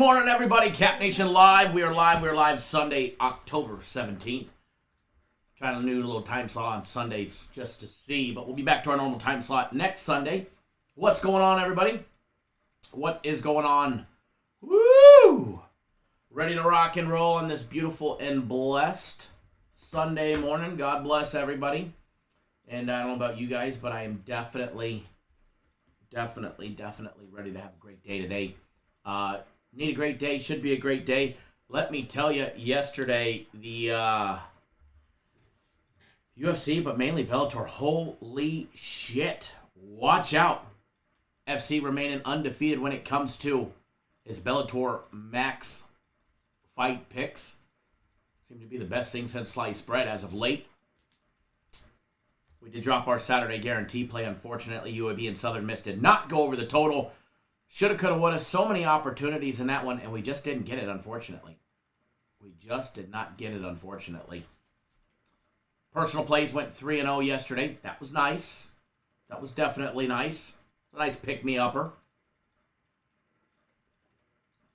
morning, everybody. Cap Nation Live. We are live Sunday, October 17th. Trying to do a little time slot on Sundays just to see, but we'll be back to our normal time slot next Sunday. What's going on, everybody? What is going on? Woo! Ready to rock and roll on this beautiful and blessed Sunday morning. God bless everybody. And I don't know about you guys, but I am definitely ready to have a great day today. Need a great day, should be a great day. Let me tell you, yesterday, the UFC, but mainly Bellator, holy shit. Watch out. FC remaining undefeated when it comes to his Bellator Max fight picks. Seem to be the best thing since sliced bread as of late. We did drop our Saturday guarantee play. Unfortunately, UAB and Southern Miss did not go over the total. Shoulda, coulda, woulda. So many opportunities in that one, and we just didn't get it, unfortunately. We just did not get it, unfortunately. Personal plays went 3-0 yesterday. That was nice. That was definitely nice. It's a nice pick-me-upper.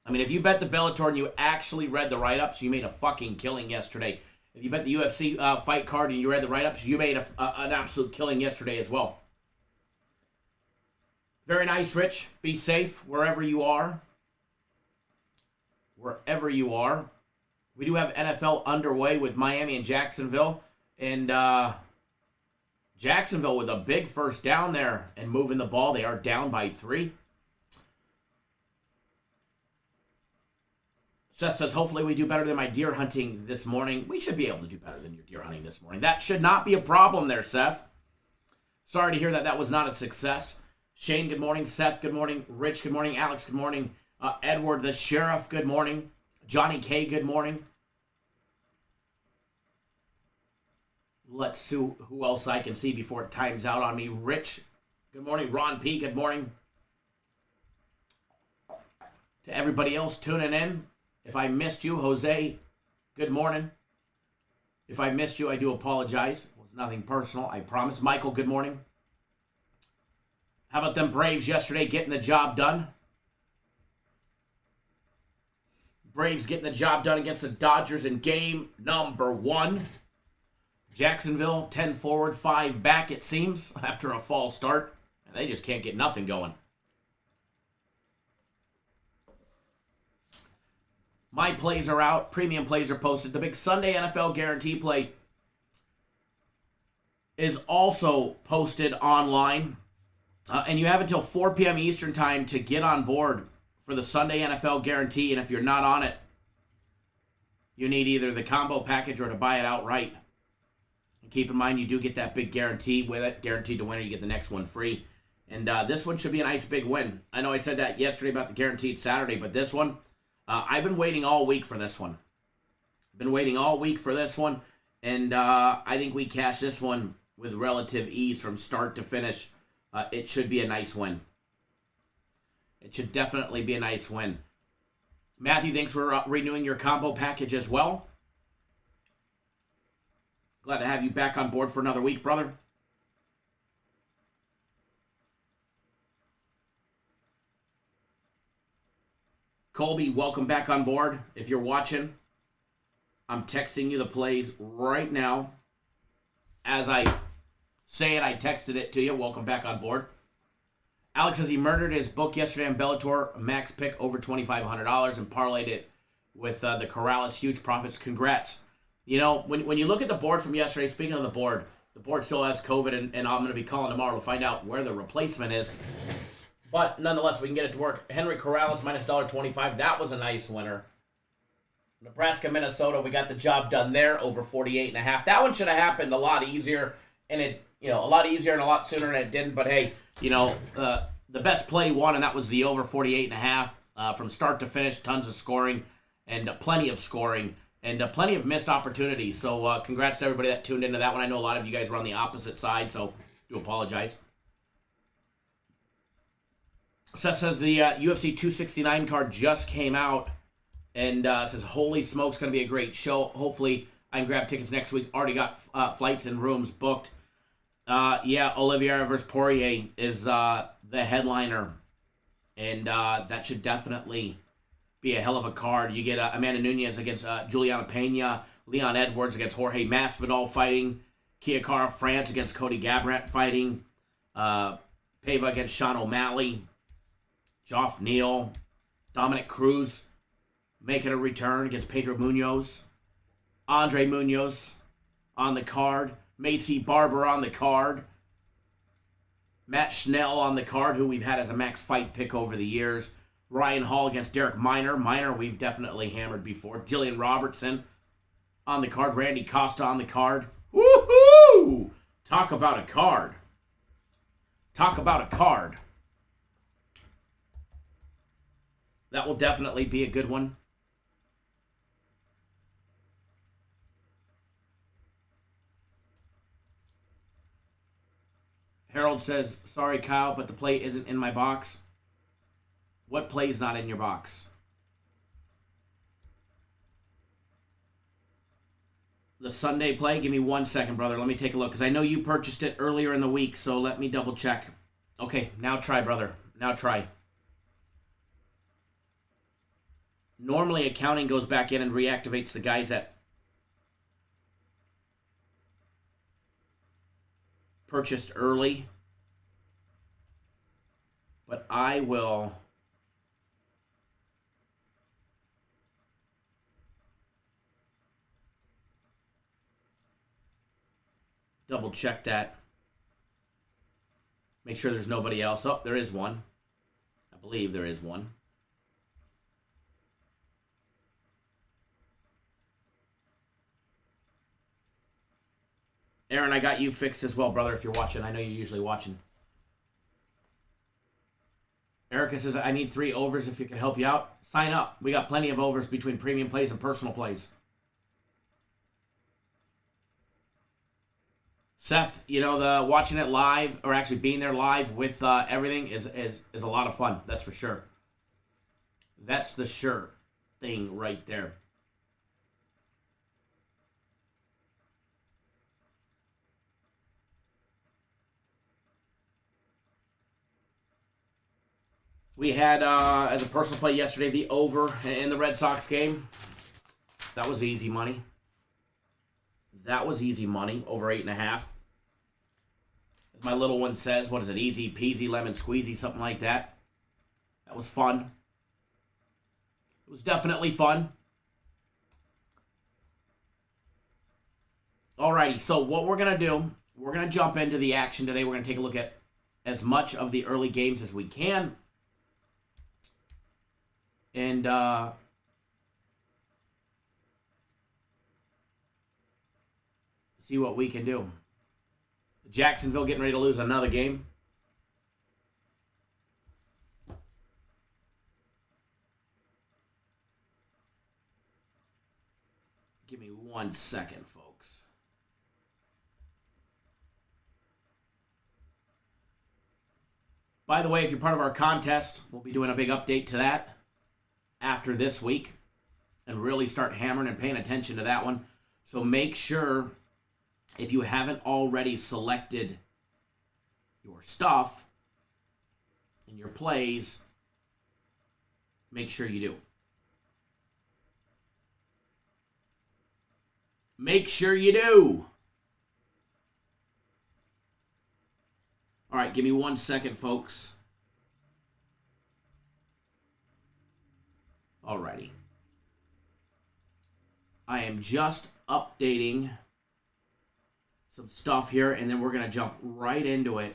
I mean, if you bet the Bellator and you actually read the write-ups, you made a fucking killing yesterday. If you bet the UFC fight card and you read the write-ups, you made an absolute killing yesterday as well. Very nice, Rich. Be safe wherever you are. Wherever you are. We do have NFL underway with Miami and Jacksonville. And Jacksonville with a big first down there and moving the ball. They are down by 3. Seth says, hopefully we do better than my deer hunting this morning. We should be able to do better than your deer hunting this morning. That should not be a problem there, Seth. Sorry to hear that that was not a success. Shane, good morning. Seth, good morning. Rich, good morning. Alex, good morning. Edward, the sheriff, good morning. Johnny K, good morning. Let's see who else I can see before it times out on me. Rich, good morning. Ron P, good morning. To everybody else tuning in, if I missed you, Jose, good morning. If I missed you, I do apologize. It was nothing personal, I promise. Michael, good morning. How about them Braves yesterday getting the job done? Braves getting the job done against the Dodgers in game number 1. Jacksonville, 10 forward, 5 back, it seems, after a false start. They just can't get nothing going. My plays are out. Premium plays are posted. The big Sunday NFL guarantee play is also posted online. And you have until 4 p.m. Eastern time to get on board for the Sunday NFL guarantee. And if you're not on it, you need either the combo package or to buy it outright. And keep in mind, you do get that big guarantee with it. Guaranteed to win, or you get the next one free. And this one should be a nice big win. I know I said that yesterday about the guaranteed Saturday, but this one, I've been waiting all week for this one. And I think we cash this one with relative ease from start to finish. It should be a nice win. It should definitely be a nice win. Matthew, thanks for renewing your combo package as well. Glad to have you back on board for another week, brother. Colby, welcome back on board. If you're watching, I'm texting you the plays right now. As I say it, I texted it to you. Welcome back on board. Alex says he murdered his book yesterday on Bellator. Max pick over $2,500 and parlayed it with the Corrales. Huge profits. Congrats. You know, when you look at the board from yesterday, speaking of the board still has COVID, and I'm going to be calling tomorrow to find out where the replacement is. But nonetheless, we can get it to work. Henry Corrales minus $1.25. That was a nice winner. Nebraska, Minnesota, we got the job done there, over 48.5. That one should have happened a lot easier, and a lot easier and a lot sooner than it didn't. But hey, the best play won, and that was the over 48.5. From start to finish, tons of scoring, and plenty of scoring, and plenty of missed opportunities. So congrats to everybody that tuned into that one. I know a lot of you guys were on the opposite side, so do apologize. Seth says the UFC 269 card just came out, and says, holy smokes, going to be a great show. Hopefully I can grab tickets next week. Already got flights and rooms booked. Yeah, Oliveira versus Poirier is the headliner, and that should definitely be a hell of a card. You get Amanda Nunes against Juliana Pena, Leon Edwards against Jorge Masvidal fighting, Kiakara France against Cody Garbrandt fighting, Pava against Sean O'Malley, Geoff Neal, Dominic Cruz making a return against Pedro Munoz, Andre Munoz on the card, Macy Barber on the card, Matt Schnell on the card, who we've had as a max fight pick over the years, Ryan Hall against Derek Minor. Minor we've definitely hammered before. Jillian Robertson on the card, Randy Costa on the card. Woohoo! Talk about a card. Talk about a card. That will definitely be a good one. Harold says, sorry, Kyle, but the play isn't in my box. What play is not in your box? The Sunday play? Give me 1 second, brother. Let me take a look, because I know you purchased it earlier in the week, so let me double check. Okay, now try, brother. Now try. Normally, accounting goes back in and reactivates the guys that purchased early. But I will double check that. Make sure there's nobody else. Oh, there is one. I believe there is one. Aaron, I got you fixed as well, brother, if you're watching. I know you're usually watching. Erica says, I need 3 overs if it can help you out. Sign up. We got plenty of overs between premium plays and personal plays. Seth, you know, the watching it live, or actually being there live with everything is a lot of fun. That's for sure. That's the sure thing right there. We had, as a personal play yesterday, the over in the Red Sox game. That was easy money. That was easy money, over 8.5. As my little one says, what is it, easy peasy, lemon squeezy, something like that. That was fun. It was definitely fun. Alrighty, so what we're going to do, we're going to jump into the action today. We're going to take a look at as much of the early games as we can. And see what we can do. Jacksonville getting ready to lose another game. Give me 1 second, folks. By the way, if you're part of our contest, we'll be doing a big update to that after this week and really start hammering and paying attention to that one. So make sure, if you haven't already selected your stuff and your plays, make sure you do. Make sure you do. All right, give me 1 second, folks. Alrighty. I am just updating some stuff here, and then we're going to jump right into it.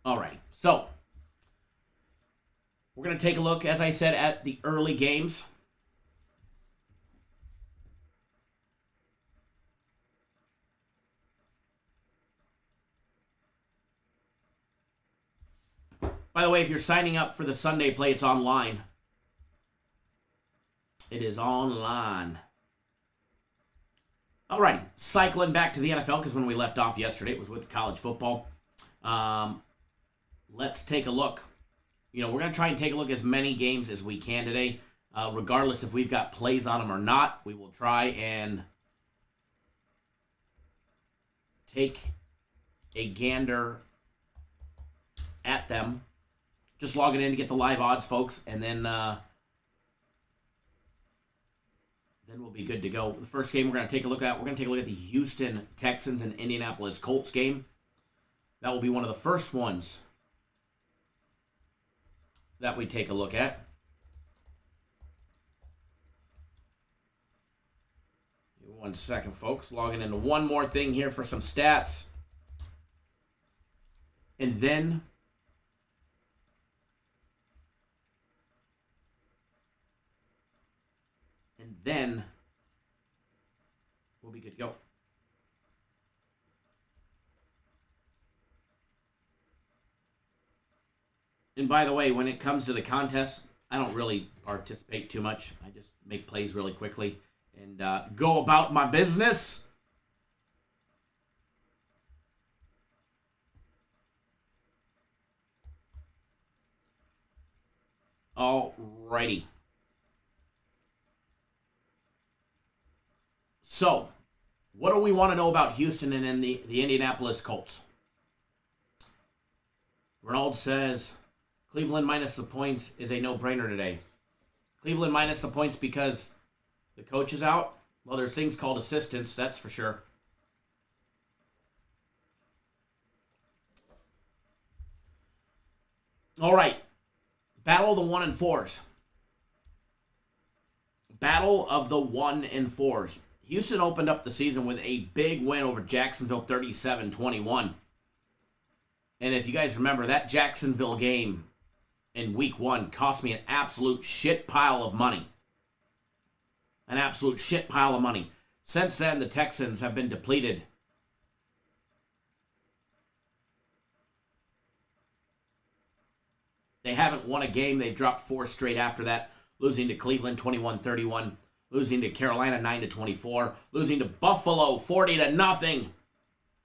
Alrighty, so we're going to take a look, as I said, at the early games. By the way, if you're signing up for the Sunday play, it's online. It is online. Alrighty, cycling back to the NFL, because when we left off yesterday, it was with college football. Let's take a look we're going to try and take a look at as many games as we can today. Regardless if we've got plays on them or not, we will try and take a gander at them. Just logging in to get the live odds, folks, and then we'll be good to go. The first game we're going to take a look at, the Houston Texans and Indianapolis Colts game. That will be one of the first ones that we take a look at. One second, folks. Logging into one more thing here for some stats. And then we'll be good to go. And by the way, when it comes to the contest, I don't really participate too much. I just make plays really quickly and go about my business. Alrighty. So, what do we want to know about Houston and then the Indianapolis Colts? Ronald says, Cleveland minus the points is a no-brainer today. Cleveland minus the points because the coach is out? Well, there's things called assistants, that's for sure. All right. Battle of the 1 and 4s. Battle of the 1 and 4s. Houston opened up the season with a big win over Jacksonville, 37-21. And if you guys remember, that Jacksonville game in week 1 cost me an absolute shit pile of money. An absolute shit pile of money. Since then, the Texans have been depleted. They haven't won a game. They've dropped 4 straight after that, losing to Cleveland 21-31, losing to Carolina 9-24, losing to Buffalo 40-0,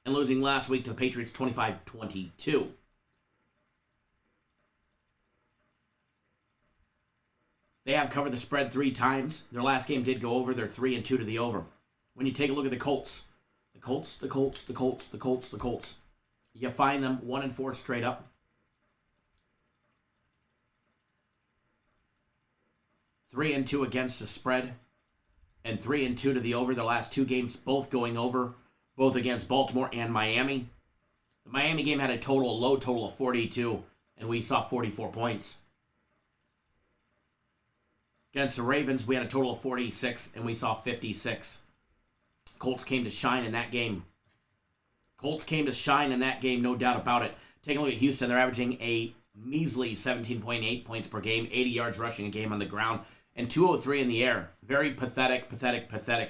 and losing last week to the Patriots 25-22. They have covered the spread 3 times. Their last game did go over. They're 3-2 to the over. When you take a look at the Colts, you find them 1 and 4 straight up. 3-2 against the spread, and 3-2 to the over. Their last 2 games both going over, both against Baltimore and Miami. The Miami game had a low total of 42, and we saw 44 points. Against the Ravens, we had a total of 46, and we saw 56. Colts came to shine in that game. No doubt about it. Take a look at Houston. They're averaging a measly 17.8 points per game, 80 yards rushing a game on the ground, and 203 in the air. Very pathetic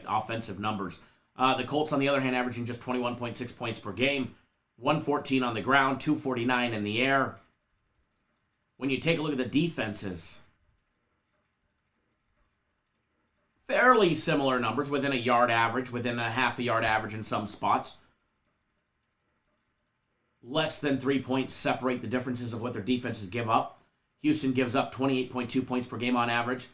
offensive numbers. The Colts, on the other hand, averaging just 21.6 points per game, 114 on the ground, 249 in the air. When you take a look at the defenses, fairly similar numbers, within a yard average, within a half a yard average in some spots. Less than 3 points separate the differences of what their defenses give up. Houston gives up 28.2 points per game on average.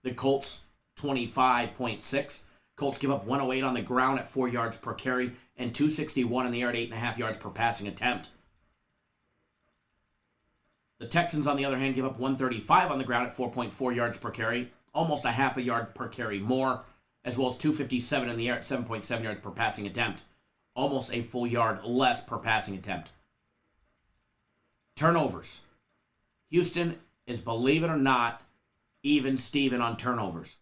The Colts, 25.6. Colts give up 108 on the ground at 4 yards per carry and 261 in the air at 8.5 yards per passing attempt. The Texans, on the other hand, give up 135 on the ground at 4.4 yards per carry, almost a half a yard per carry more, as well as 257 in the air at 7.7 yards per passing attempt. Almost a full yard less per passing attempt. Turnovers. Houston is, believe it or not, even Steven on turnovers.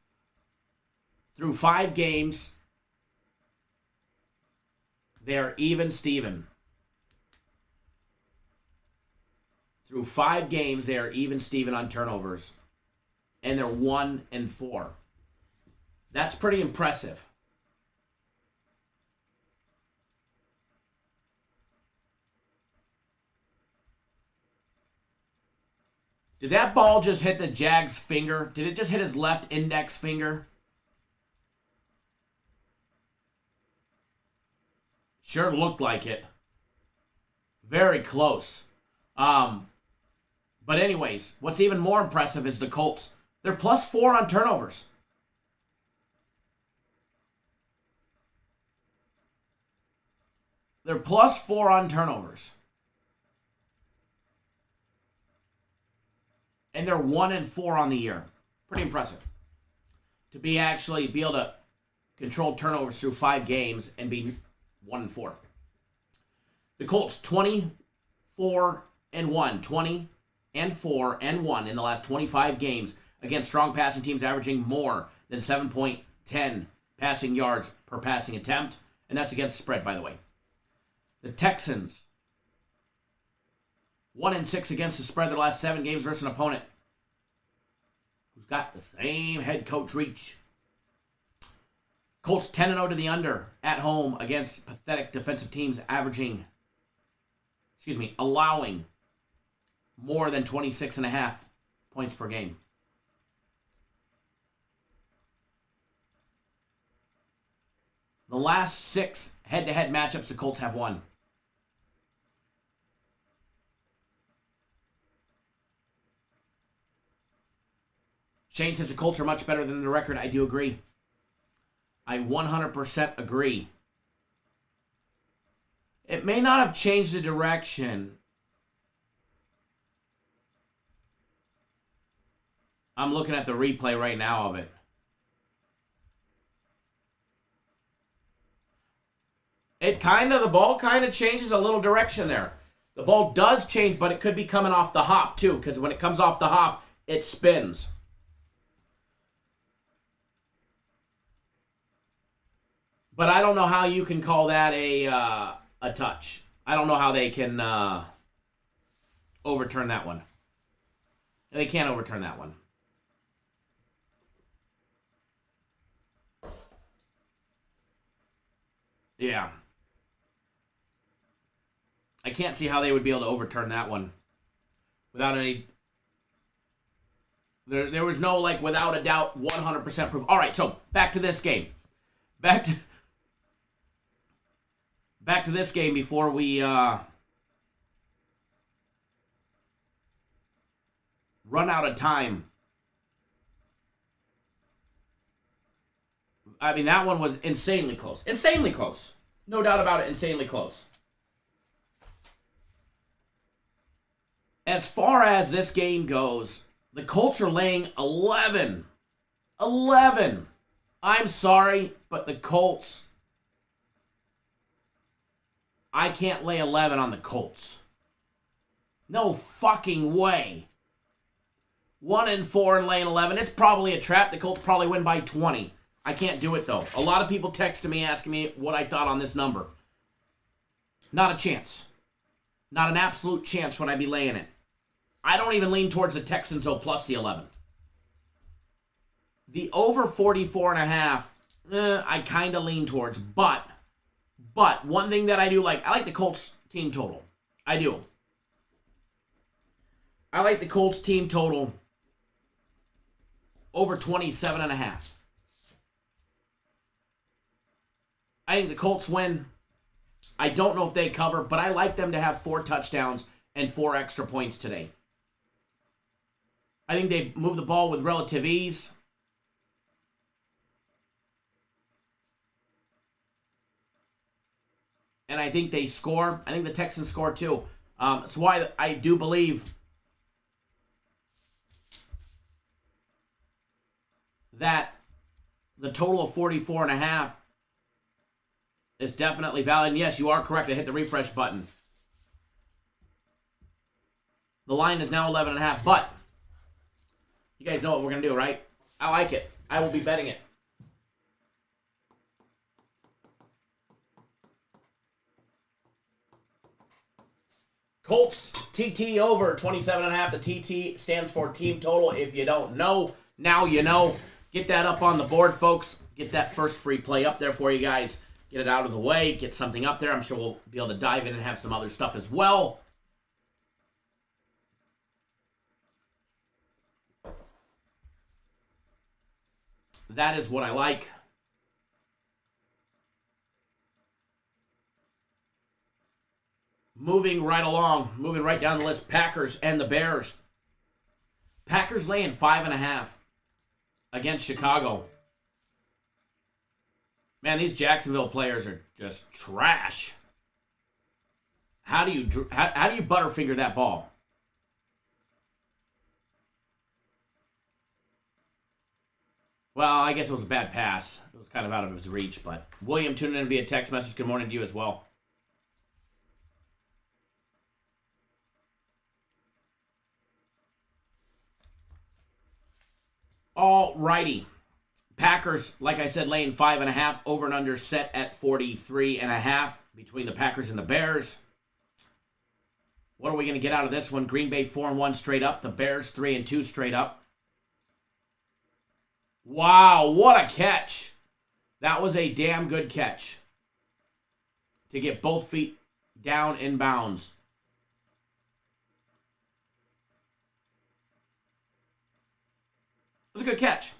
Through 5 games, they are even Steven. Through 5 games, they are even Steven on turnovers. And they're 1 and 4. That's pretty impressive. Did that ball just hit the Jag's finger? Did it just hit his left index finger? Sure looked like it. Very close. But But anyways, what's even more impressive is the Colts. They're +4 on turnovers. They're +4 on turnovers. And they're 1-4 on the year. Pretty impressive. To be able to control turnovers through 5 games and be 1-4. The Colts 24-1, 20-4-1 in the last 25 games against strong passing teams, averaging more than 7.10 passing yards per passing attempt, and that's against spread, by the way. The Texans 1-6 against the spread their last 7 games versus an opponent who's got the same head coach reach. Colts 10-0 to the under at home against pathetic defensive teams, allowing more than 26.5 points per game. The last 6 head-to-head matchups the Colts have won. Shane says the Colts are much better than the record. I do agree. I 100% agree. It may not have changed the direction. I'm looking at the replay right now of it. The ball kind of changes a little direction there. The ball does change, but it could be coming off the hop too, because when it comes off the hop, it spins. But I don't know how you can call that a touch. I don't know how they can overturn that one. They can't overturn that one. Yeah. I can't see how they would be able to overturn that one without any... There was no, without a doubt, 100% proof. All right, so back to this game. Back to this game before we run out of time. I mean, that one was insanely close. Insanely close. No doubt about it, insanely close. As far as this game goes, the Colts are laying 11. 11. I'm sorry, but the Colts... I can't lay 11 on the Colts. No fucking way. 1-4 and laying 11. It's probably a trap. The Colts probably win by 20. I can't do it, though. A lot of people texted me asking me what I thought on this number. Not a chance. Not an absolute chance would I be laying it. I don't even lean towards the Texans, though, plus the 11. The over 44.5, I kind of lean towards, but one thing that I do like, I like the Colts team total. I do. I like the Colts team total over 27.5. I think the Colts win. I don't know if they cover, but I like them to have 4 touchdowns and 4 extra points today. I think they move the ball with relative ease. And I think they score. I think the Texans score too. That's why I do believe that the total of 44.5 is definitely valid. And yes, you are correct. I hit the refresh button. The line is now 11.5. But you guys know what we're going to do, right? I like it. I will be betting it. Colts TT over 27.5. The TT stands for team total. If you don't know, now you know. Get that up on the board, folks. Get that first free play up there for you guys. Get it out of the way. Get something up there. I'm sure we'll be able to dive in and have some other stuff as well. That is what I like. Moving right along, moving right down the list, Packers and the Bears. Packers laying 5.5 against Chicago. Man, these Jacksonville players are just trash. How do you butterfinger that ball? Well, I guess it was a bad pass. It was kind of out of his reach, but William tuning in via text message. Good morning to you as well. All righty. Packers, like I said, laying 5.5. Over and under set at 43.5 between the Packers and the Bears. What are we going to get out of this one? Green Bay 4-1 straight up. The Bears 3-2 straight up. Wow, what a catch. That was a damn good catch. To get both feet down in bounds. It was a good catch.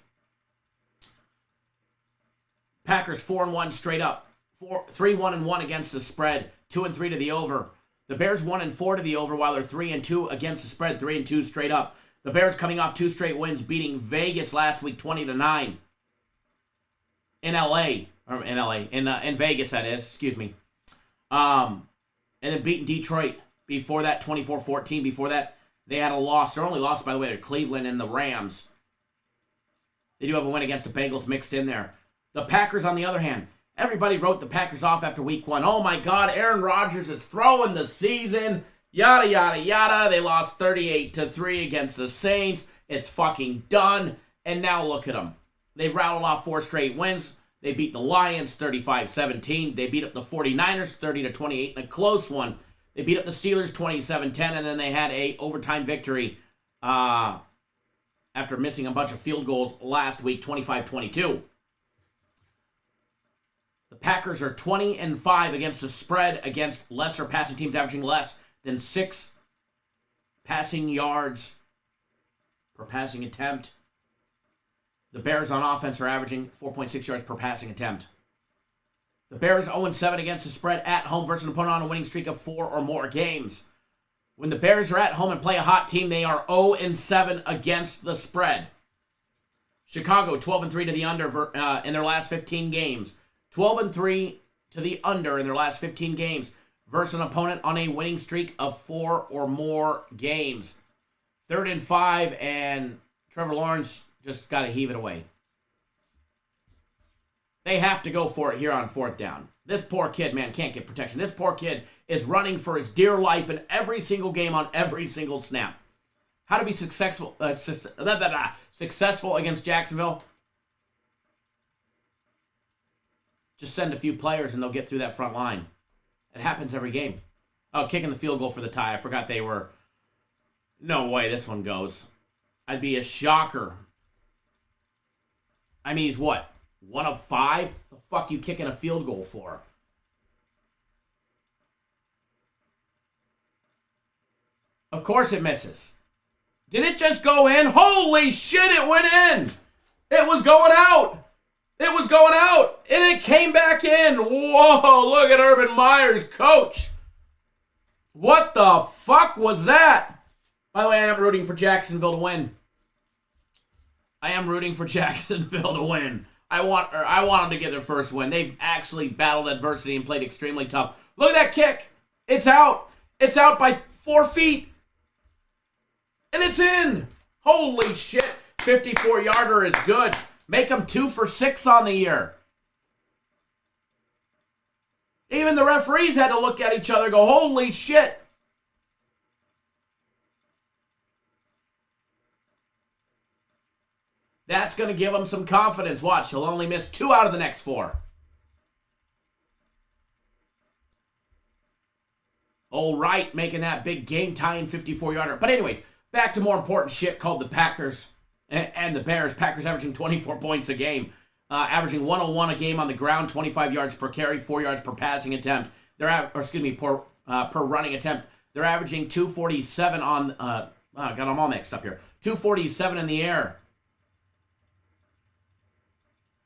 Packers 4-1 straight up. 3-1-1 against the spread. 2-3 to the over. The Bears 1-4 to the over, while they're 3-2 against the spread. 3-2 straight up. The Bears coming off 2 straight wins, beating Vegas last week 20-9 in in Vegas, that is. Excuse me. And then beating Detroit before that 24-14. Before that, they had a loss. Their only loss, by the way, to Cleveland and the Rams. They do have a win against the Bengals mixed in there. The Packers, on the other hand, everybody wrote the Packers off after week 1. Oh my God, Aaron Rodgers is throwing the season. Yada, yada, yada. They lost 38-3 against the Saints. It's fucking done. And now look at them. They've rattled off 4 straight wins. They beat the Lions 35-17. They beat up the 49ers 30-28 in a close one. They beat up the Steelers 27-10. And then they had a overtime victory after missing a bunch of field goals last week, 25-22. The Packers are 20-5 against the spread against lesser passing teams, averaging less than 6 passing yards per passing attempt. The Bears on offense are averaging 4.6 yards per passing attempt. The Bears 0-7 against the spread at home versus an opponent on a winning streak of 4 or more games. When the Bears are at home and play a hot team, they are 0-7 against the spread. Chicago 12-3 to the under in their last 15 games. 12-3 to the under in their last 15 games versus an opponent on a winning streak of 4 or more games. 3rd and 5, and Trevor Lawrence just got to heave it away. They have to go for it here on 4th down. This poor kid, man, can't get protection. This poor kid is running for his dear life in every single game on every single snap. How to be successful against Jacksonville? Just send a few players and they'll get through that front line. It happens every game. Oh, kicking the field goal for the tie. I forgot they were... No way this one goes. I'd be a shocker. I mean, he's what? 1 of 5? The fuck you kicking a field goal for? Of course it misses. Did it just go in? Holy shit, it went in! It was going out! It was going out, and it came back in. Whoa, look at Urban Meyer's coach. What the fuck was that? By the way, I am rooting for Jacksonville to win. I am rooting for Jacksonville to win. I want them to get their first win. They've actually battled adversity and played extremely tough. Look at that kick. It's out. It's out by 4 feet. And it's in. Holy shit. 54-yarder is good. Make them 2 for 6 on the year. Even the referees had to look at each other and go, holy shit. That's going to give him some confidence. Watch, he'll only miss 2 out of the next 4. All right, making that big game-tying 54-yarder. But anyways, back to more important shit called the Packers and the Bears. Packers averaging 24 points a game. Averaging 101 a game on the ground, 25 yards per carry, 4 yards per passing attempt. Per running attempt. They're averaging 247 on, got them all mixed up here. 247 in the air.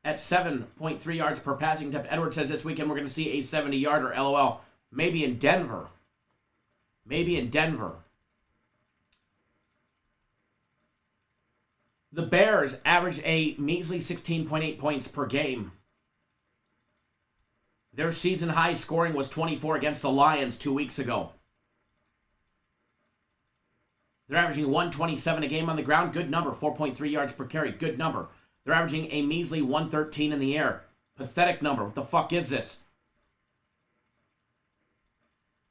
At 7.3 yards per passing attempt. Edwards says this weekend we're going to see a 70-yarder, LOL. Maybe in Denver. Maybe in Denver. The Bears average a measly 16.8 points per game. Their season high scoring was 24 against the Lions 2 weeks ago. They're averaging 127 a game on the ground. Good number. 4.3 yards per carry. Good number. They're averaging a measly 113 in the air. Pathetic number. What the fuck is this?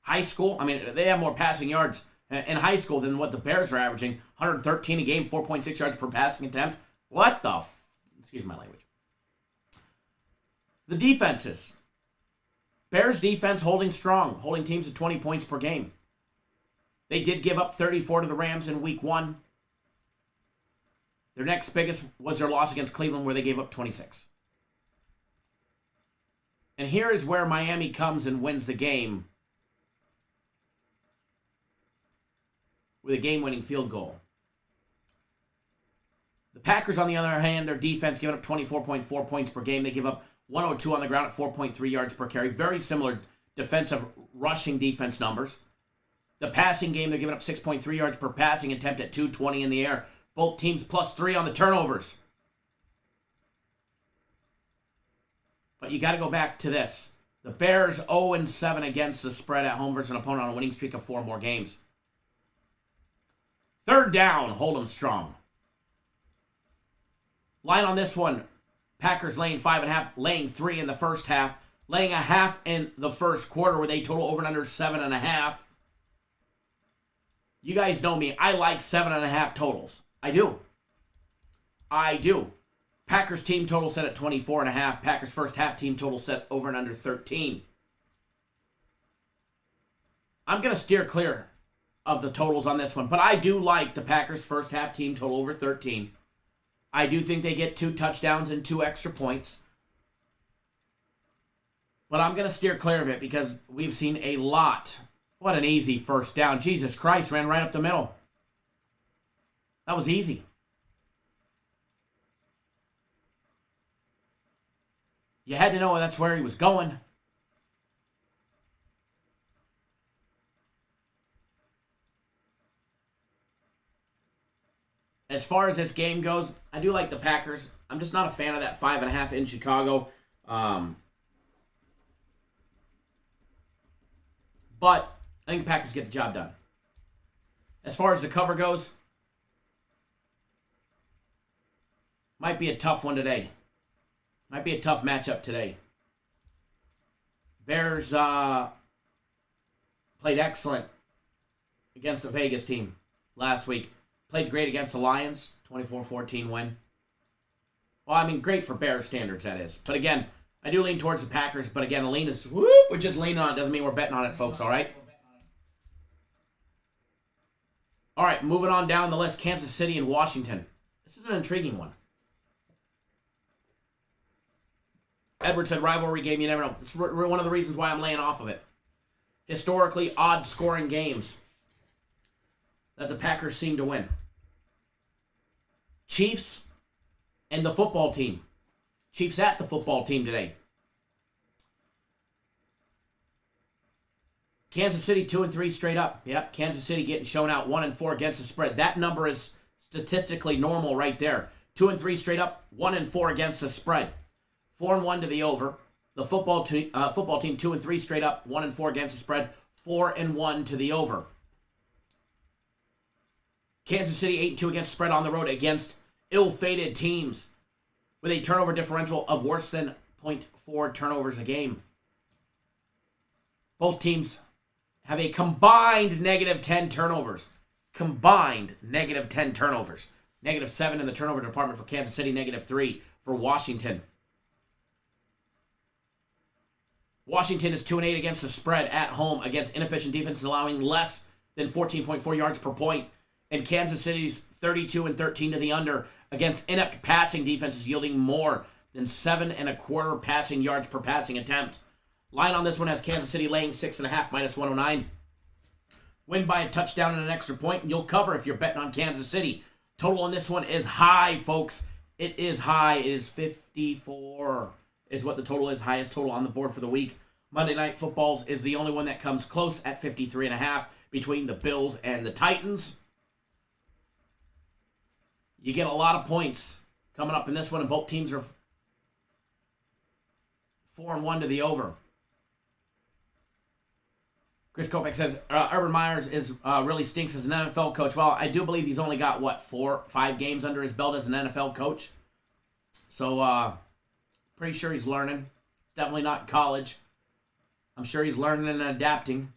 High school? I mean, they have more passing yards in high school than what the Bears are averaging. 113 a game, 4.6 yards per passing attempt. What the excuse my language. The defenses. Bears defense holding strong, holding teams to 20 points per game. They did give up 34 to the Rams in week 1. Their next biggest was their loss against Cleveland, where they gave up 26. And here is where Miami comes and wins the game with a game-winning field goal. The Packers, on the other hand, their defense giving up 24.4 points per game. They give up 102 on the ground at 4.3 yards per carry. Very similar defensive rushing defense numbers. The passing game, they're giving up 6.3 yards per passing attempt at 220 in the air. Both teams +3 on the turnovers. But you got to go back to this. The Bears 0-7 against the spread at home versus an opponent on a winning streak of 4 more games. Third down, hold them strong. Line on this one, Packers laying 5.5, laying 3 in the first half, laying a half in the first quarter where they total over and under 7.5. You guys know me. I like 7.5 totals. I do. Packers team total set at 24.5. Packers first half team total set over and under 13. I'm going to steer clear of the totals on this one, but I do like the Packers first half team total over 13. I do think they get 2 touchdowns and 2 extra points. But I'm going to steer clear of it because we've seen a lot. What an easy first down. Jesus Christ, ran right up the middle. That was easy. You had to know that's where he was going. As far as this game goes, I do like the Packers. I'm just not a fan of that 5.5 in Chicago. But I think the Packers get the job done. As far as the cover goes, might be a tough one today. Might be a tough matchup today. Bears played excellent against the Vegas team last week. Played great against the Lions, 24-14 win. Well, I mean, great for Bears standards, that is. But again, I do lean towards the Packers. But again, lean is, we're just leaning on it. Doesn't mean we're betting on it, folks, all right? All right, moving on down the list, Kansas City and Washington. This is an intriguing one. Edward said rivalry game, you never know. This is one of the reasons why I'm laying off of it. Historically odd scoring games that the Packers seem to win. Chiefs and the football team. Chiefs at the football team today. Kansas City 2-3 straight up. Yep, Kansas City getting shown out 1-4 against the spread. That number is statistically normal right there. 2-3 straight up, 1-4 against the spread. 4-1 to the over. The football team 2-3 straight up, 1-4 against the spread. 4-1 to the over. Kansas City 8-2 against the spread on the road against ill-fated teams with a turnover differential of worse than 0.4 turnovers a game. Both teams have a combined negative 10 turnovers. Combined negative 10 turnovers. Negative 7 in the turnover department for Kansas City, negative 3 for Washington. Washington is 2-8 against the spread at home against inefficient defenses allowing less than 14.4 yards per point. And Kansas City's 32-13 to the under against inept passing defenses yielding more than 7.25 passing yards per passing attempt. Line on this one has Kansas City laying 6.5 -109. Win by a touchdown and an extra point, and you'll cover if you're betting on Kansas City. Total on this one is high, folks. It is high. It is 54 is what the total is. Highest total on the board for the week. Monday Night Footballs is the only one that comes close at 53.5 between the Bills and the Titans. You get a lot of points coming up in this one, and both teams are 4-1 to the over. Chris Kopech says, Urban Meyer really stinks as an NFL coach. Well, I do believe he's only got, 4, 5 games under his belt as an NFL coach. So, pretty sure he's learning. It's definitely not college. I'm sure he's learning and adapting.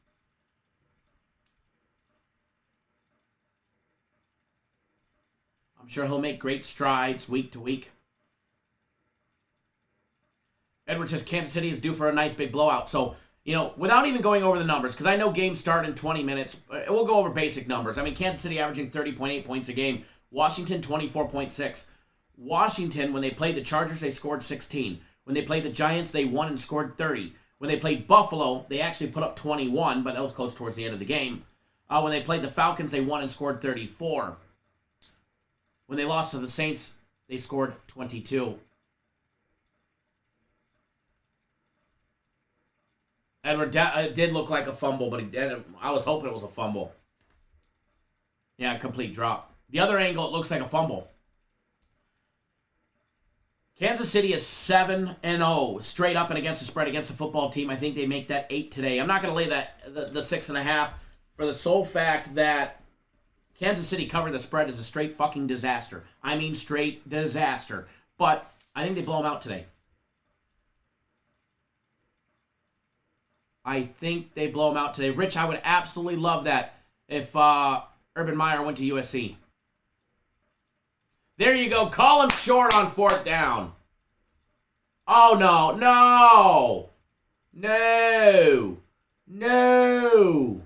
I'm sure he'll make great strides week to week. Edward says Kansas City is due for a nice big blowout. So, without even going over the numbers, because I know games start in 20 minutes, we'll go over basic numbers. I mean, Kansas City averaging 30.8 points a game. Washington, 24.6. Washington, when they played the Chargers, they scored 16. When they played the Giants, they won and scored 30. When they played Buffalo, they actually put up 21, but that was close towards the end of the game. When they played the Falcons, they won and scored 34. When they lost to the Saints, they scored 22. Edward, it did look like a fumble, but I was hoping it was a fumble. Yeah, complete drop. The other angle, it looks like a fumble. Kansas City is 7-0 straight up and against the spread against the football team. I think they make that 8 today. I'm not going to lay the 6.5 for the sole fact that Kansas City covered the spread is a straight fucking disaster. I mean straight disaster. But I think they blow them out today. I think they blow them out today. Rich, I would absolutely love that if Urban Meyer went to USC. There you go. Call him short on 4th down. Oh, no. No. No. No.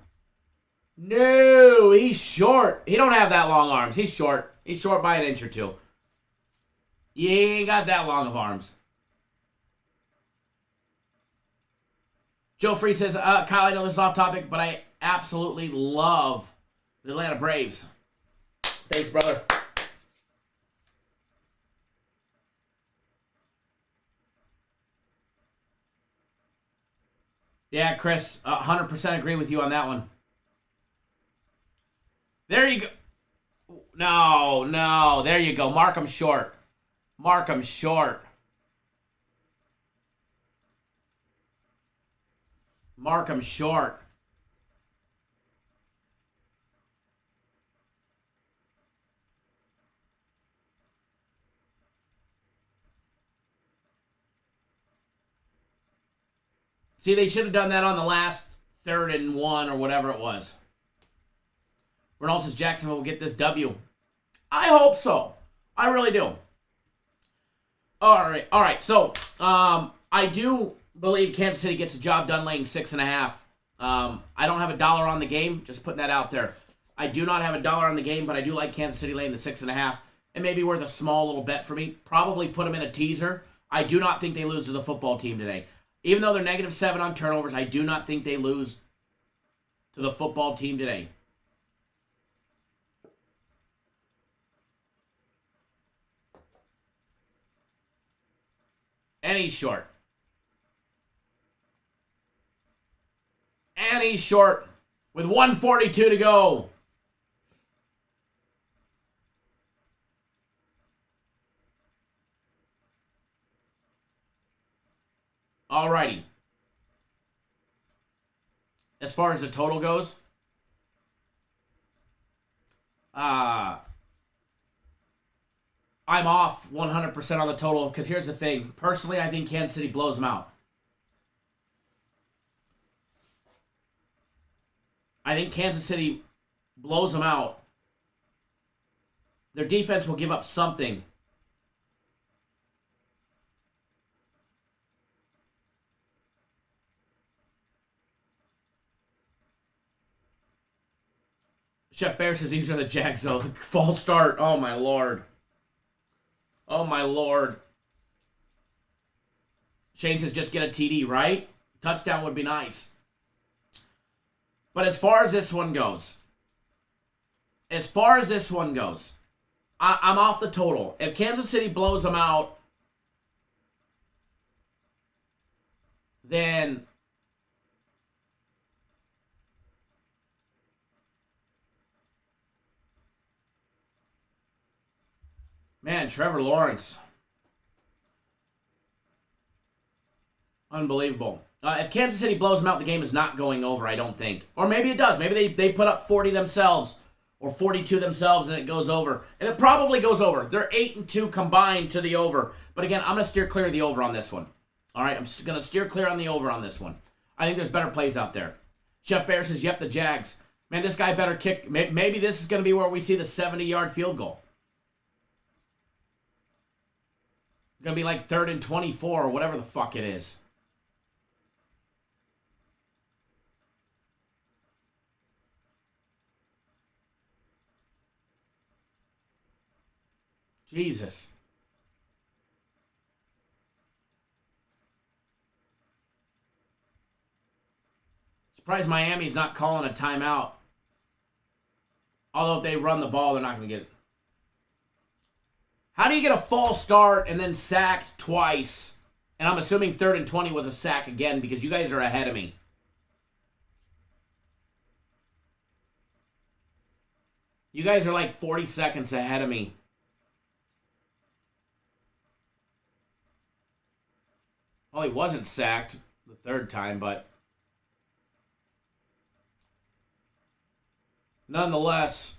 No. He's short. He don't have that long arms. He's short. He's short by an inch or two. He ain't got that long of arms. Joe Free says, Kyle, I know this is off topic, but I absolutely love the Atlanta Braves. Thanks, brother. Yeah, Chris, 100% agree with you on that one. There you go. No. There you go. Mark him short. Mark him short. Mark him short. See, they should have done that on the last 3rd and 1 or whatever it was. Ronald says Jacksonville will get this W. I hope so. I really do. All right. So, I do believe Kansas City gets the job done laying 6.5. I don't have a dollar on the game. Just putting that out there. I do not have a dollar on the game, but I do like Kansas City laying the 6.5. It may be worth a small little bet for me. Probably put them in a teaser. I do not think they lose to the football team today. Even though they're -7 on turnovers, I do not think they lose to the football team today. And he's short. And he's short with 1:42 to go. Alrighty. As far as the total goes, I'm off 100% on the total because here's the thing. Personally, I think Kansas City blows them out. I think Kansas City blows them out. Their defense will give up something. Chef Bear says these are the Jags, though. False start. Oh, my Lord. Oh, my Lord. Shane says just get a TD, right? Touchdown would be nice. But as far as this one goes, I'm off the total. If Kansas City blows them out, then Man, Trevor Lawrence. Unbelievable. If Kansas City blows them out, the game is not going over, I don't think. Or maybe it does. Maybe they put up 40 themselves or 42 themselves and it goes over. And it probably goes over. They're 8-2 combined to the over. But again, I'm going to steer clear of the over on this one. All right, I'm going to steer clear on the over on this one. I think there's better plays out there. Chef Bear says, yep, the Jags. Man, this guy better kick. Maybe this is going to be where we see the 70-yard field goal. It's going to be like 3rd and 24 or whatever the fuck it is. Jesus. Surprised Miami's not calling a timeout. Although if they run the ball, they're not going to get it. How do you get a false start and then sacked twice? And I'm assuming 3rd and 20 was a sack again because you guys are ahead of me. You guys are like 40 seconds ahead of me. Well, he wasn't sacked the 3rd time, but nonetheless.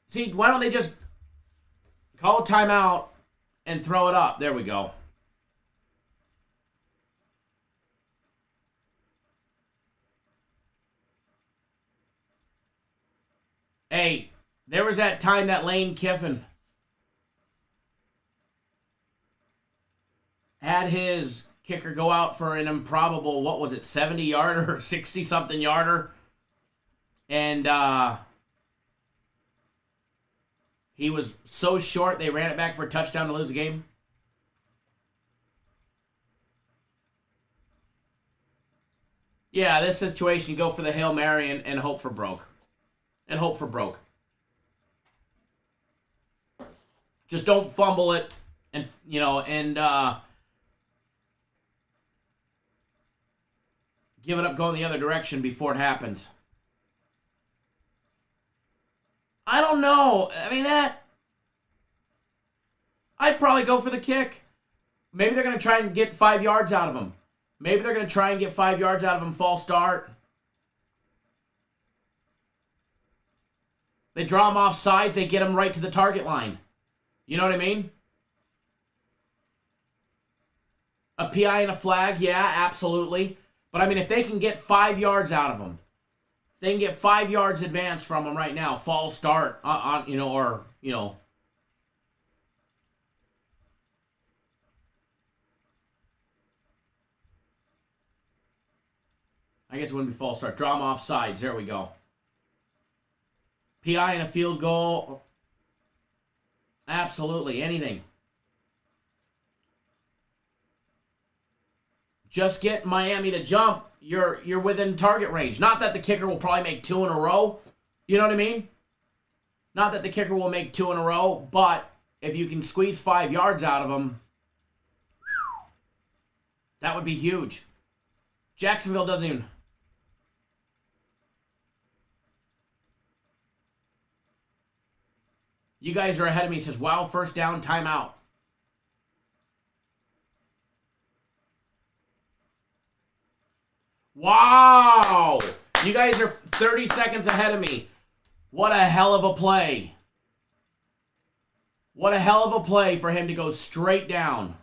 See, why don't they just call a timeout and throw it up? There we go. Hey, there was that time that Lane Kiffin had his kicker go out for an improbable, what was it, 70-yarder or 60-something yarder? And he was so short, they ran it back for a touchdown to lose the game. Yeah, this situation, you go for the Hail Mary and hope for broke. And hope for broke. Just don't fumble it and, give it up going the other direction before it happens. I don't know. I mean, I'd probably go for the kick. Maybe they're going to try and get 5 yards out of him. Maybe they're going to try and get 5 yards out of him, false start. They draw him off sides, they get him right to the target line. You know what I mean? A PI and a flag, yeah, absolutely. But I mean, if they can get 5 yards out of him, if they can get 5 yards advance from him right now, false start I guess it wouldn't be false start. Draw him off sides. There we go. PI and a field goal. Absolutely. Anything. Just get Miami to jump. You're within target range. Not that the kicker will probably make 2 in a row. You know what I mean? Not that the kicker will make 2 in a row, but if you can squeeze 5 yards out of them, that would be huge. Jacksonville doesn't even... You guys are ahead of me. He says, wow, first down, timeout. Wow! You guys are 30 seconds ahead of me. What a hell of a play. What a hell of a play for him to go straight down.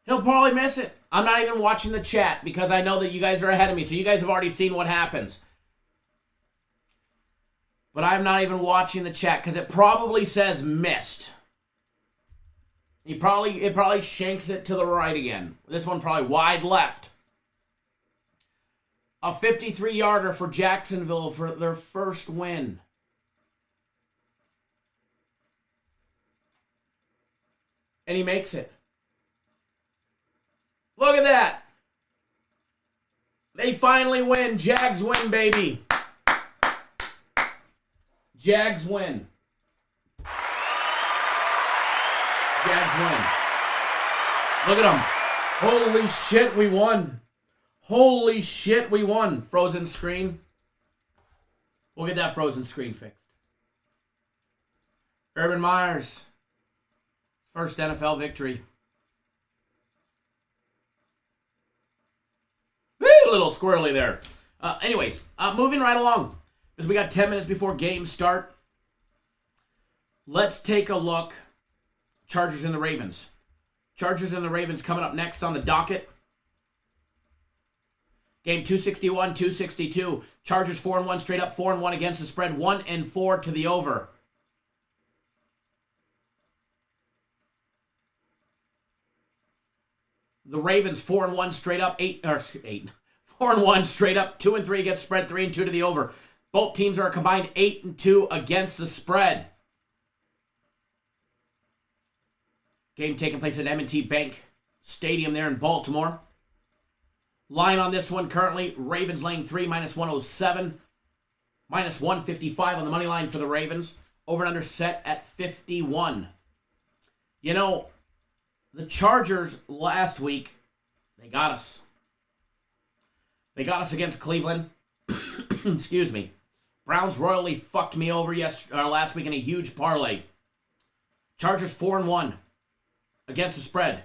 He'll probably miss it. I'm not even watching the chat because I know that you guys are ahead of me, so you guys have already seen what happens. But I'm not even watching the chat because it probably says missed. It probably shanks it to the right again. This one probably wide left. A 53-yarder for Jacksonville for their first win. And he makes it. Look at that. They finally win. Jags win, baby. Jags win. win. Look at them. Holy shit, we won. Holy shit, we won. Frozen screen. We'll get that frozen screen fixed. Urban Meyer's first NFL victory. Woo, a little squirrely there. Anyways, moving right along, because we got 10 minutes before games start. Let's take a look. Chargers and the Ravens. Chargers and the Ravens coming up next on the docket. Game 261, 262. Chargers 4-1 straight up, 4-1 against the spread, 1-4 to the over. The Ravens 4-1 straight up, 4-1 straight up, 2-3 against spread, 3-2 to the over. Both teams are a combined 8-2 against the spread. Game taking place at M&T Bank Stadium there in Baltimore. Line on this one currently, Ravens laying 3, -107. -155 on the money line for the Ravens. Over and under set at 51. You know, the Chargers last week, they got us. They got us against Cleveland. Excuse me. Browns royally fucked me over last week in a huge parlay. Chargers 4-1 against the spread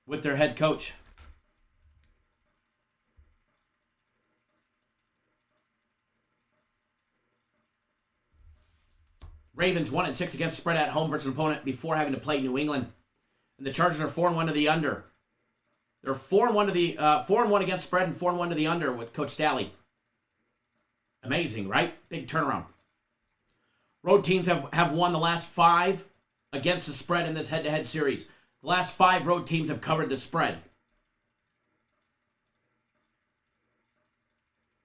with their head coach. Ravens 1-6 against spread at home versus an opponent before having to play New England. And the Chargers are 4-1 to the under. They're 4-1 to the 4-1 against spread and 4-1 to the under with Coach Staley. Amazing, right? Big turnaround. Road teams have won the last 5 against the spread in this head-to-head series. The last 5 road teams have covered the spread.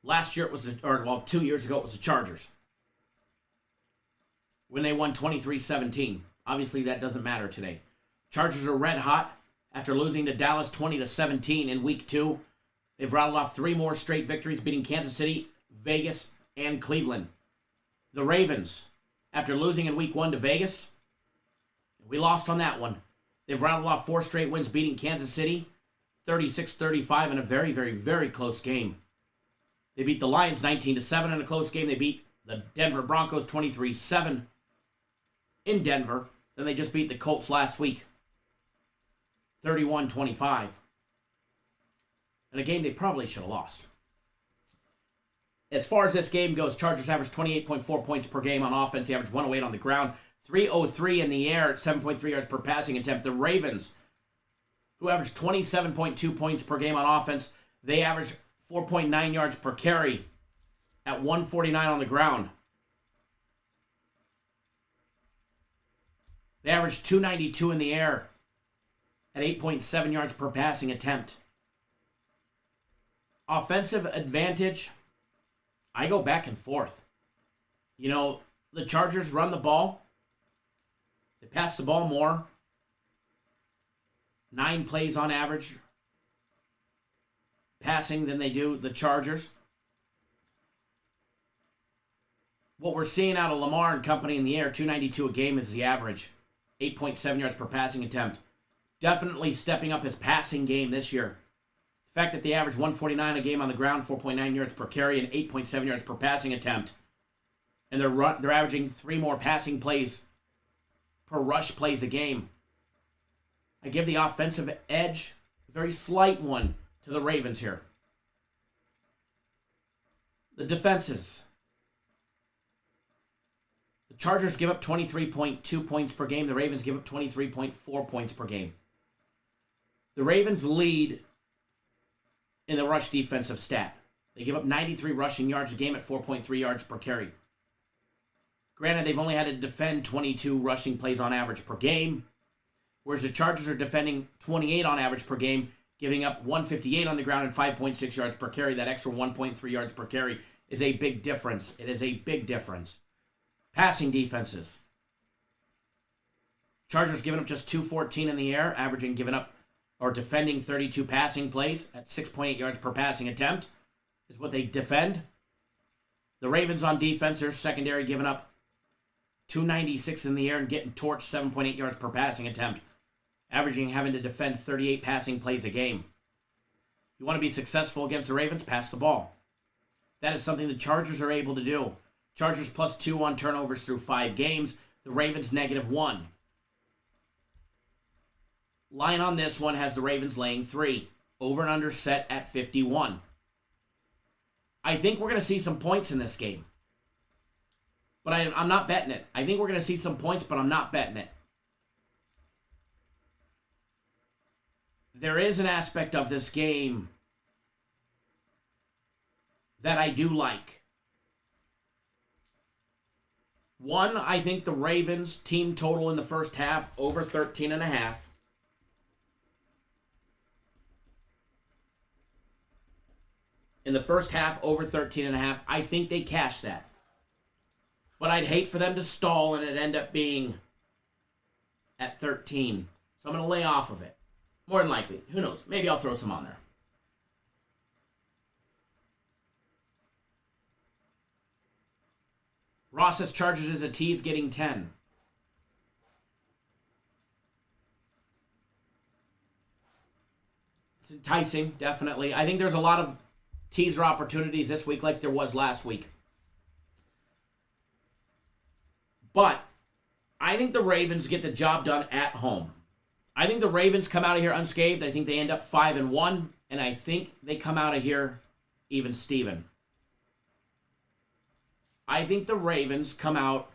Last year it was, 2 years ago it was the Chargers, when they won 23-17. Obviously, that doesn't matter today. Chargers are red hot after losing to Dallas 20-17 in week 2. They've rattled off 3 more straight victories, beating Kansas City, Vegas, and Cleveland. The Ravens, after losing in week 1 to Vegas, we lost on that one. They've rattled off 4 straight wins, beating Kansas City 36-35 in a very, very, very close game. They beat the Lions 19-7 in a close game. They beat the Denver Broncos 23-7 in Denver. Then they just beat the Colts last week 31-25. In a game they probably should have lost. As far as this game goes, Chargers averaged 28.4 points per game on offense. They averaged 108 on the ground, 303 in the air at 7.3 yards per passing attempt. The Ravens, who averaged 27.2 points per game on offense, they averaged 4.9 yards per carry at 149 on the ground. They averaged 292 in the air at 8.7 yards per passing attempt. Offensive advantage, I go back and forth. You know, the Chargers run the ball. They pass the ball more. 9 plays on average passing than they do the Chargers. What we're seeing out of Lamar and company in the air, 292 a game is the average. 8.7 yards per passing attempt. Definitely stepping up his passing game this year. The fact that they average 149 a game on the ground, 4.9 yards per carry, and 8.7 yards per passing attempt. And they're averaging 3 more passing plays per rush plays a game. I give the offensive edge, a very slight one, to the Ravens here. The defenses. The Chargers give up 23.2 points per game. The Ravens give up 23.4 points per game. The Ravens lead in the rush defensive stat. They give up 93 rushing yards a game at 4.3 yards per carry. Granted, they've only had to defend 22 rushing plays on average per game, whereas the Chargers are defending 28 on average per game, giving up 158 on the ground and 5.6 yards per carry. That extra 1.3 yards per carry is a big difference. It is a big difference. Passing defenses. Chargers giving up just 214 in the air, averaging giving up or defending 32 passing plays at 6.8 yards per passing attempt is what they defend. The Ravens on defense, their secondary giving up 296 in the air and getting torched 7.8 yards per passing attempt, averaging having to defend 38 passing plays a game. You want to be successful against the Ravens, pass the ball. That is something the Chargers are able to do. Chargers +2 on turnovers through 5 games. The Ravens -1. Line on this one has the Ravens laying 3. Over and under set at 51. I think we're going to see some points in this game. But I'm not betting it. I think we're going to see some points, but I'm not betting it. There is an aspect of this game that I do like. One, I think the Ravens team total in the first half over 13.5. In the first half, over 13.5. I think they cash that. But I'd hate for them to stall and it end up being at 13. So I'm going to lay off of it. More than likely. Who knows? Maybe I'll throw some on there. Ross says Chargers is a tease, getting 10. It's enticing, definitely. I think there's a lot of teaser opportunities this week like there was last week. But I think the Ravens get the job done at home. I think the Ravens come out of here unscathed. I think they end up 5-1, and I think they come out of here even Steven. I think the Ravens come out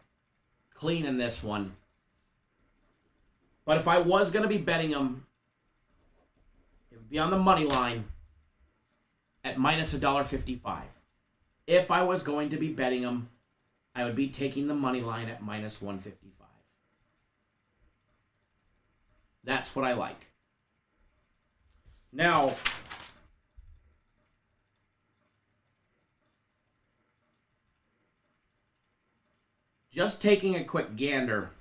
clean in this one. But if I was going to be betting them, it would be on the money line at -$1.55. If I was going to be betting them, I would be taking the money line at -155. That's what I like. Now, just taking a quick gander.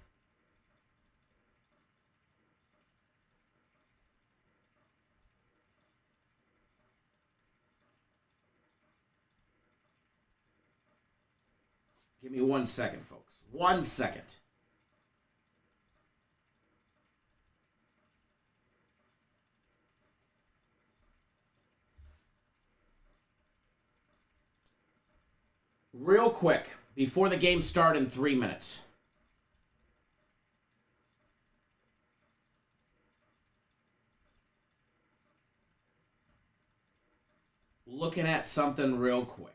Give me 1 second, folks. 1 second. Real quick, before the game starts in 3 minutes. Looking at something real quick.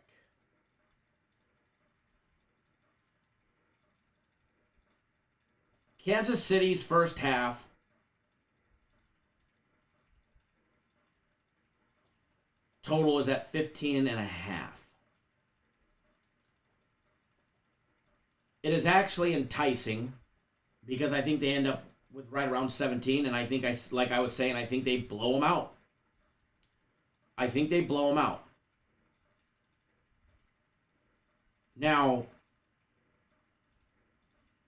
Kansas City's first half total is at 15.5. It is actually enticing because I think they end up with right around 17, and I think, like I was saying, I think they blow them out. I think they blow them out. Now,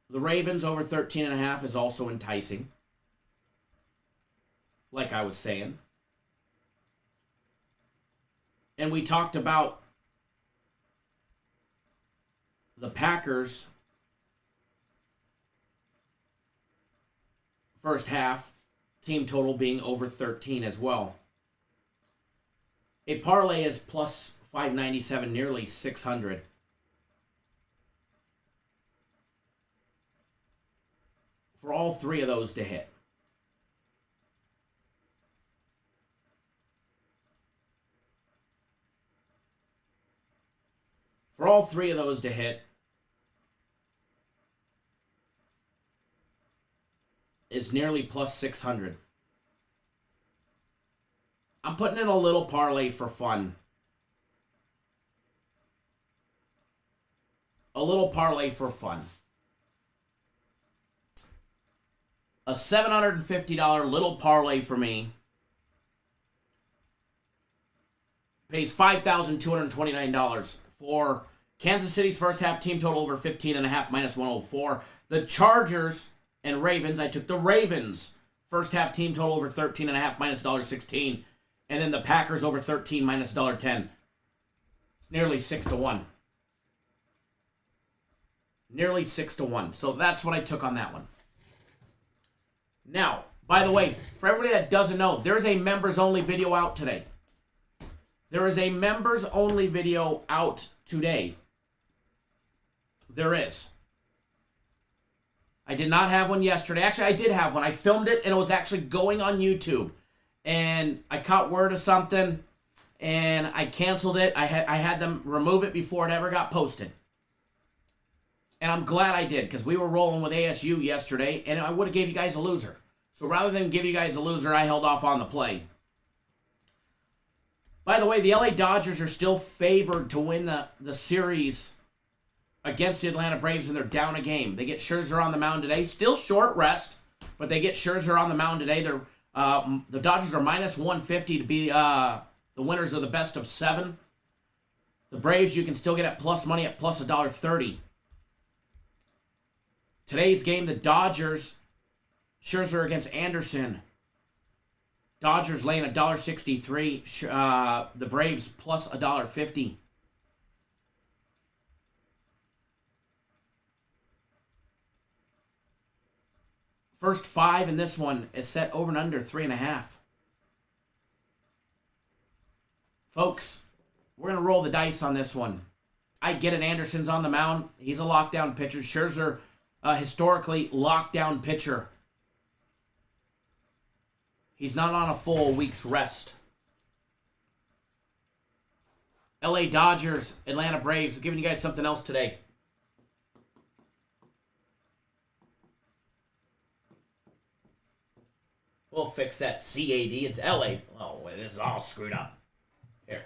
the Ravens over 13.5 is also enticing, like I was saying. And we talked about the Packers first half team total being over 13 as well. A parlay is plus 597, nearly 600. For all three of those to hit. For all three of those to hit is nearly plus 600. I'm putting in a little parlay for fun. A little parlay for fun. A $750 little parlay for me pays $5,229 for Kansas City's first half team total over 15.5 -104. The Chargers and Ravens, I took the Ravens first half team total over 13.5 -$1.16. And then the Packers over 13 -$1.10. It's nearly 6-1. Nearly 6-1. So that's what I took on that one. Now, by the way, for everybody that doesn't know, there's a members-only video out today. There is a members-only video out today. There is. I did not have one yesterday. Actually, I did have one. I filmed it, and it was actually going on YouTube. And I caught word of something, and I canceled it. I had them remove it before it ever got posted. And I'm glad I did, because we were rolling with ASU yesterday, and I would have gave you guys a loser. So rather than give you guys a loser, I held off on the play. By the way, the LA Dodgers are still favored to win the series against the Atlanta Braves, and they're down a game. They get Scherzer on the mound today. Still short rest, but they get Scherzer on the mound today. The Dodgers are minus 150 to be the winners of the best of 7. The Braves, you can still get at plus money at plus $1.30. Today's game, the Dodgers, Scherzer against Anderson. Dodgers laying $1.63. The Braves plus $1.50. First 5 in this one is set over and under 3.5. Folks, we're going to roll the dice on this one. I get it. Anderson's on the mound. He's a lockdown pitcher. Scherzer, historically lockdown pitcher. He's not on a full week's rest. LA Dodgers, Atlanta Braves. I'm giving you guys something else today. We'll fix that CAD. It's LA. Oh, wait, this is all screwed up. Here.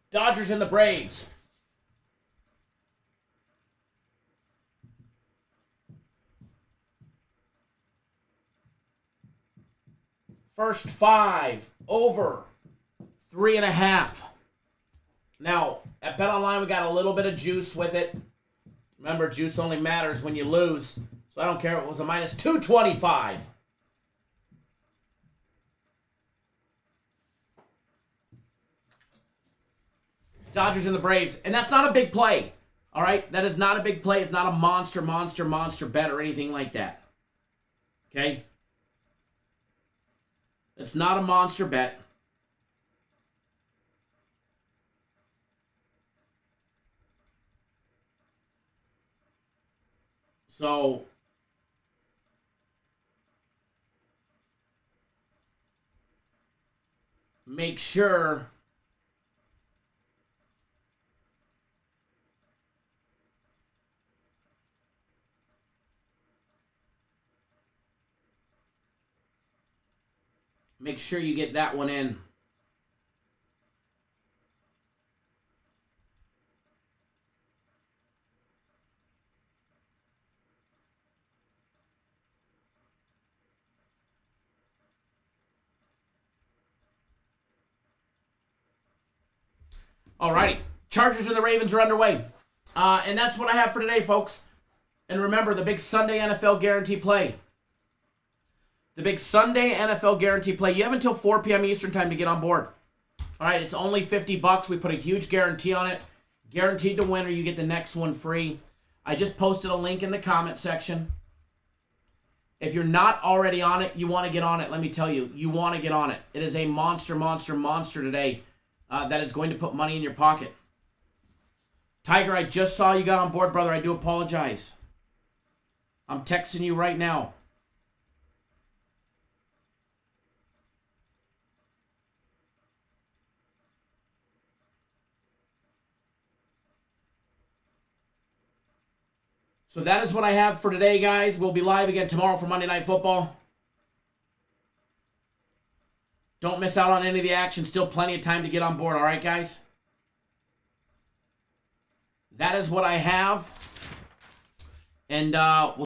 Dodgers and the Braves. First 5 over 3.5. Now, at BetOnline, we got a little bit of juice with it. Remember, juice only matters when you lose. So I don't care if it was a minus 225. Dodgers and the Braves. And that's not a big play. All right? That is not a big play. It's not a monster bet or anything like that. Okay? It's not a monster bet. So, make sure you get that one in. Alrighty. Chargers and the Ravens are underway. And that's what I have for today, folks. And remember, the big Sunday NFL guarantee play. The big Sunday NFL guarantee play. You have until 4 p.m. Eastern time to get on board. All right, it's only $50. We put a huge guarantee on it. Guaranteed to win, or you get the next one free. I just posted a link in the comment section. If you're not already on it, you want to get on it. Let me tell you, you want to get on it. It is a monster today that is going to put money in your pocket. Tiger, I just saw you got on board, brother. I do apologize. I'm texting you right now. So that is what I have for today, guys. We'll be live again tomorrow for Monday Night Football. Don't miss out on any of the action. Still plenty of time to get on board, all right, guys? That is what I have. And we'll